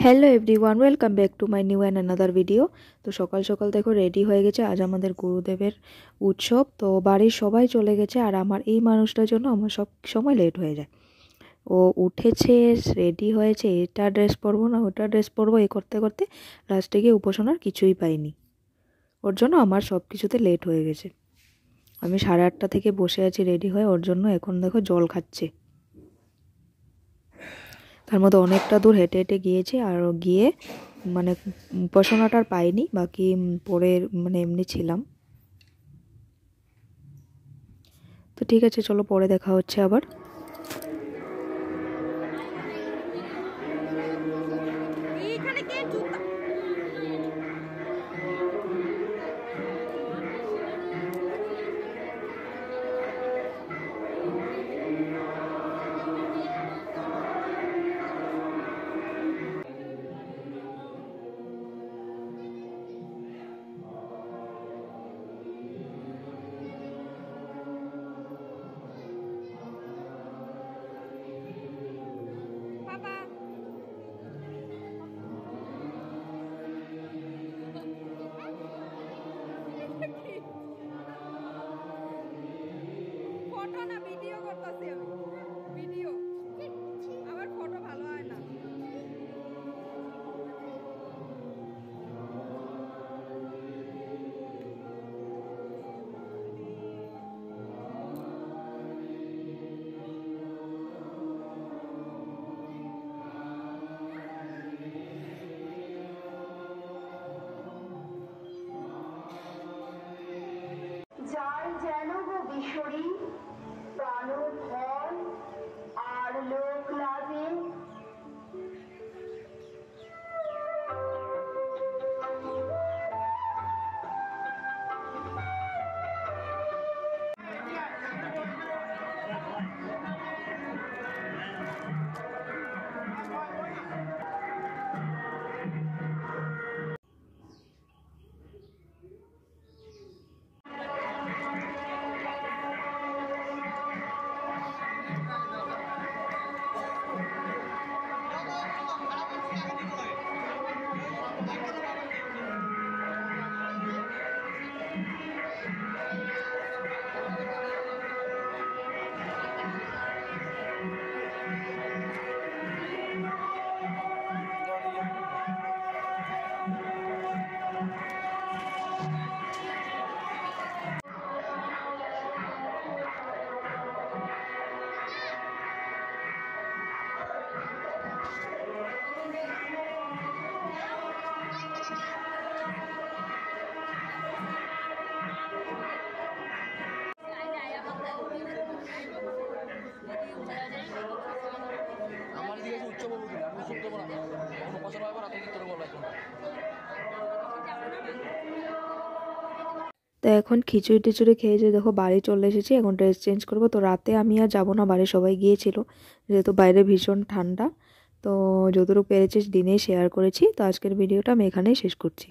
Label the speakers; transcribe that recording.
Speaker 1: Hello everyone, welcome back to my new and another video. তো সকাল সকাল দেখো রেডি হয়ে গেছে, আজ আমাদের গুরুদেবের উৎসব। তো বাড়ির সবাই চলে গেছে আর আমার এই মানুষটার জন্য আমার সব সময় লেট হয়ে যায়। ও উঠেছে, রেডি হয়েছে, এটা ড্রেস পরবো না ওটা ড্রেস পরবো, এ করতে করতে লাস্টে গিয়ে উপাসনার কিছুই পাইনি। ওর জন্য আমার সব কিছুতে লেট হয়ে গেছে। আমি 8:30 থেকে বসে আছি রেডি হয়ে, ওর জন্য এখন দেখো জল খাচ্ছে। তার মধ্যে অনেকটা দূর হেঁটে হেঁটে গিয়েছি, আর গিয়ে মানে উপাসনাটা আর পাইনি, বাকি পরে এমনি ছিলাম। তো ঠিক আছে, চলো পরে দেখা হচ্ছে আবার।
Speaker 2: যার যেন গো বিশরী প্রাণ ভয় আর লোক লাগে,
Speaker 1: তো এখন খিচুড়ি টিচুড়ি খেয়ে যে দেখো বাড়ি চলে এসেছি, এখন ড্রেস চেঞ্জ করবো। তো রাতে আমি আর যাবো না, বাড়ি সবাই গিয়েছিল, যেহেতু বাইরে ভীষণ ঠান্ডা। তো যতটুকু পেরেছি দিনেই শেয়ার করেছি। তো আজকের ভিডিওটা আমি এখানেই শেষ করছি।